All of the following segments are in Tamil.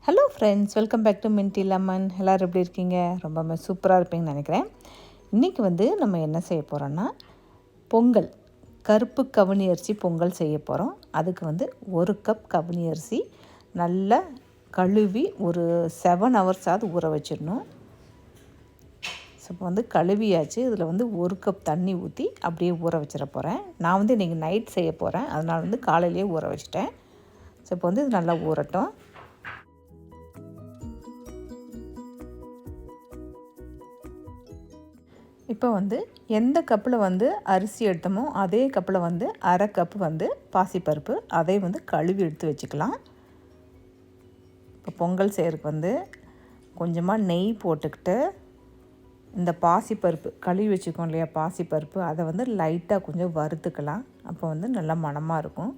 Hello friends, welcome back to Minty Lemon. எல்லோரும் எப்படி இருக்கீங்க? ரொம்ப சூப்பராக இருப்பீங்கன்னு நினைக்கிறேன். இன்றைக்கி நம்ம என்ன செய்ய போகிறோன்னா, பொங்கல், கருப்பு கவுனி அரிசி பொங்கல் செய்ய போகிறோம். அதுக்கு 1 கப் கவுனி அரிசி நல்லா கழுவி ஒரு 7 ஹவர்ஸாவது ஊற வச்சிடணும். ஸோ இப்போ கழுவியாச்சு. இதில் 1 கப் தண்ணி ஊற்றி அப்படியே ஊற வச்சிட போகிறேன். நான் இன்றைக்கி நைட் செய்ய போகிறேன், அதனால் காலையிலேயே ஊற வச்சிட்டேன். ஸோ இப்போ இது நல்லா ஊறட்டும். இப்போ எந்த கப்பில் அரிசி எடுத்தோமோ அதே கப்பில் 1/2 கப்பு பாசிப்பருப்பு, அதை கழுவி எடுத்து வச்சுக்கலாம். இப்போ பொங்கல் செய்கிறதுக்கு கொஞ்சமாக நெய் போட்டுக்கிட்டு இந்த பாசிப்பருப்பு கழுவி வச்சுக்கோம் இல்லையா, பாசிப்பருப்பு அதை லைட்டாக கொஞ்சம் வறுத்துக்கலாம். அப்போ நல்லா மணமாக இருக்கும்.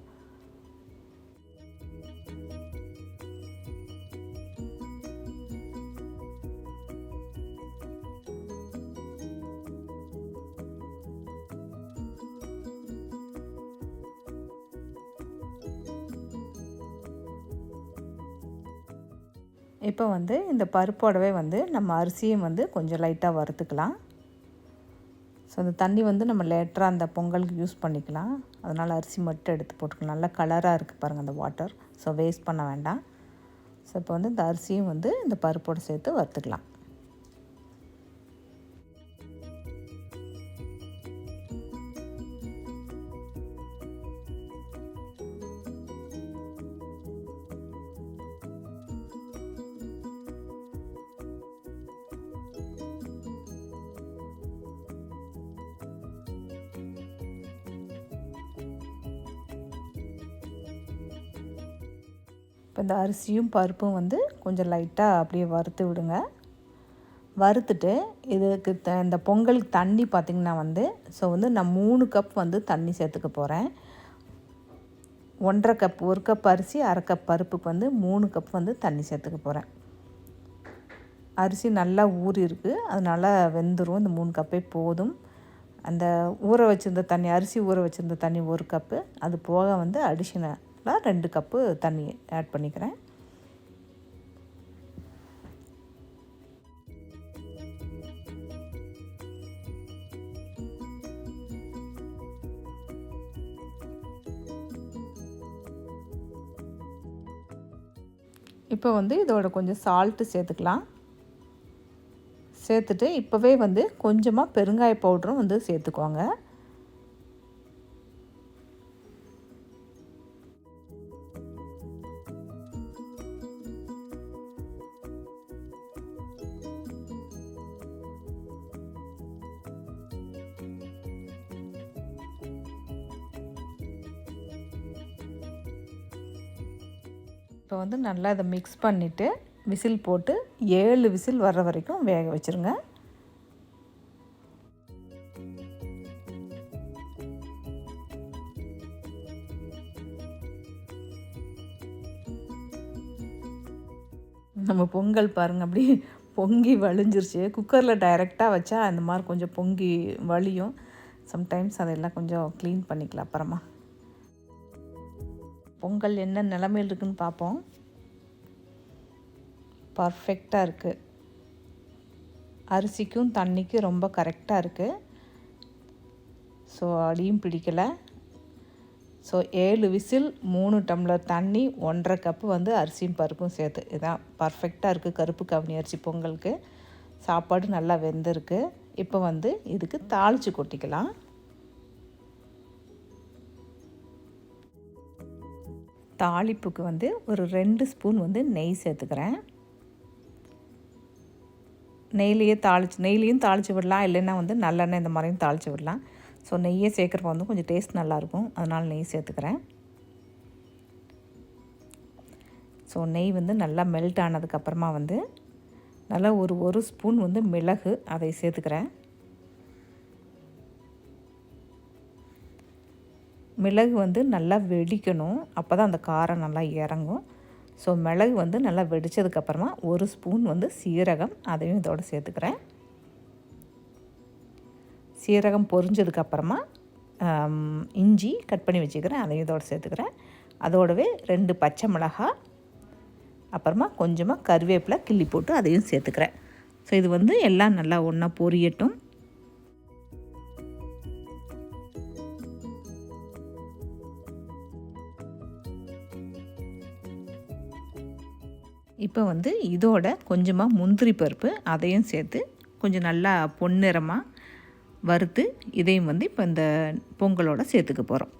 இப்போ இந்த பருப்போடவே நம்ம அரிசியும் கொஞ்சம் லைட்டாக வறுத்துக்கலாம். ஸோ அந்த தண்ணி நம்ம லேட்டராக அந்த பொங்கலுக்கு யூஸ் பண்ணிக்கலாம். அதனால் அரிசி மட்டும் எடுத்து போட்டுக்கலாம். நல்லா கலராக இருக்குது பாருங்கள் அந்த வாட்டர். ஸோ வேஸ்ட் பண்ண வேண்டாம். ஸோ இப்போ இந்த அரிசியும் இந்த பருப்போடு சேர்த்து வறுத்துக்கலாம். இப்போ இந்த அரிசியும் பருப்பும் கொஞ்சம் லைட்டாக அப்படியே வறுத்து விடுங்க. வறுத்துட்டு இதுக்கு இந்த பொங்கலுக்கு தண்ணி பார்த்திங்கன்னா ஸோ நான் 3 கப் தண்ணி சேர்த்துக்க போகிறேன். 1/2 கப், 1 கப் அரிசி 1/2 கப் பருப்புக்கு 3 கப் தண்ணி சேர்த்துக்க போகிறேன். அரிசி நல்லா ஊறி இருக்குது, அதனால் வெந்துடும். இந்த 3 கப்பே போதும். அந்த ஊற வச்சுருந்த தண்ணி, அரிசி ஊற வச்சுருந்த தண்ணி 1 கப்பு, அது போக அடிஷ்னலாக 2 கப்பு தண்ணி ஆட் பண்ணிக்கிறேன். இப்போ இதோட கொஞ்சம் சால்ட்டு சேர்த்துக்கலாம். சேர்த்துட்டு இப்போவே கொஞ்சமாக பெருங்காய பவுடரும் சேர்த்துக்கோங்க. இப்போ நல்லா இதை மிக்ஸ் பண்ணிவிட்டு விசில் போட்டு 7 விசில் வர்ற வரைக்கும் வேக வச்சுருங்க. நம்ம பொங்கல் பாருங்கள் அப்படி பொங்கி வழிஞ்சிருச்சு. குக்கரில் டைரெக்டாக வச்சா அந்த மாதிரி கொஞ்சம் பொங்கி வழியும். சம்டைம்ஸ் அதெல்லாம் கொஞ்சம் க்ளீன் பண்ணிக்கலாம் அப்புறமா. பொங்கல் என்ன நிலமையில் இருக்குதுன்னு பார்ப்போம். பர்ஃபெக்டாக இருக்குது. அரிசிக்கும் தண்ணிக்கும் ரொம்ப கரெக்டாக இருக்குது. ஸோ அடியும் பிடிக்கலை. ஸோ 7 விசில் 3 டம்ளர் தண்ணி 1/2 கப்பு அரிசியும் பருப்பும் சேர்த்து, இதான் பர்ஃபெக்டாக இருக்குது கருப்பு கவுனி அரிசி பொங்கலுக்கு. சாப்பாடு நல்லா வெந்திருக்கு. இப்போ இதுக்கு தாளித்து கொட்டிக்கலாம். தாளிப்புக்கு ஒரு 2 ஸ்பூன் நெய் சேர்த்துக்கிறேன். நெய்லேயும் தாளித்து விடலாம், இல்லைன்னா நல்லெண்ணெய் இந்த மாதிரியும் தாளித்து விடலாம். ஸோ நெய்யே சேர்க்குறப்ப கொஞ்சம் டேஸ்ட் நல்லாயிருக்கும், அதனால் நெய் சேர்த்துக்கிறேன். ஸோ நெய் நல்லா மெல்ட் ஆனதுக்கப்புறமா நல்லா ஒரு ஸ்பூன் மிளகு அதை சேர்த்துக்கிறேன். மிளகு நல்லா வெடிக்கணும், அப்போ தான் அந்த காரம் நல்லா இறங்கும். ஸோ மிளகு நல்லா வெடித்ததுக்கப்புறமா 1 ஸ்பூன் சீரகம், அதையும் இதோடு சேர்த்துக்கிறேன். சீரகம் பொரிஞ்சதுக்கப்புறமா இஞ்சி கட் பண்ணி வச்சுக்கிறேன், அதையும் இதோடு சேர்த்துக்கிறேன். அதோடவே 2 பச்சை மிளகாய், அப்புறமா கொஞ்சமாக கருவேப்பிலை கிள்ளி போட்டு அதையும் சேர்த்துக்கிறேன். ஸோ இது வந்து எல்லாம் நல்லா ஒன்றா பொரியட்டும். இப்போ வந்து இதோட கொஞ்சமாக முந்திரி பருப்பு அதையும் சேர்த்து கொஞ்சம் நல்லா பொன்னிறமாக வறுத்து இதையும் வந்து இப்போ இந்த பொங்கலோட சேர்த்துக்க போகிறோம்.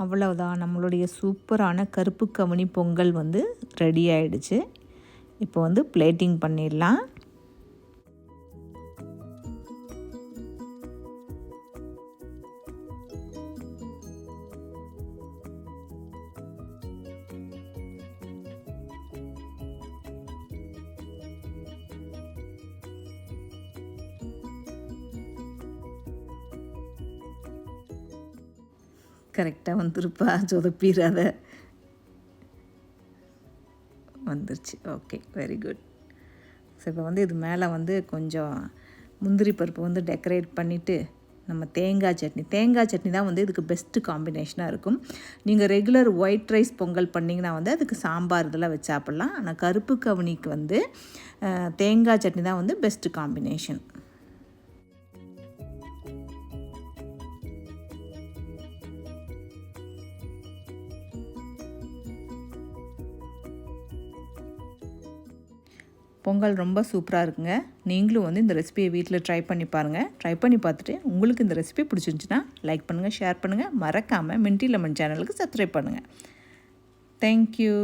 அவ்வளவுதான், நம்மளுடைய சூப்பரான கருப்பு கவுனி பொங்கல் வந்து ரெடி ஆயிடுச்சு. இப்போ வந்து பிளேட்டிங் பண்ணிடலாம். கரெக்டாக வந்துருப்பா, சொதப்பிடாத. வந்துருச்சு. Okay, very good. ஸோ இப்போ வந்து இது மேலே வந்து கொஞ்சம் முந்திரி பருப்பு வந்து டெக்கரேட் பண்ணிவிட்டு நம்ம தேங்காய் சட்னி தான் வந்து இதுக்கு பெஸ்ட்டு காம்பினேஷனாக இருக்கும். நீங்கள் ரெகுலர் ஒயிட் ரைஸ் பொங்கல் பண்ணிங்கன்னா வந்து அதுக்கு சாம்பார் இதெல்லாம் வச்சு சாப்பிட்லாம். ஆனால் கருப்பு கவுனிக்கு வந்து தேங்காய் சட்னி தான் வந்து பெஸ்ட்டு காம்பினேஷன். பொங்கல் ரொம்ப சூப்பராக இருக்குங்க. நீங்களும் வந்து இந்த ரெசிபியை வீட்டில் ட்ரை பண்ணி பாருங்கள். ட்ரை பண்ணி பார்த்துட்டு உங்களுக்கு இந்த ரெசிபி பிடிச்சிருந்துச்சுன்னா லைக் பண்ணுங்கள், ஷேர் பண்ணுங்கள். மறக்காமல் மின்ட்டி லெமன் சேனலுக்கு சப்ஸ்கிரைப் பண்ணுங்கள். தேங்க்யூ.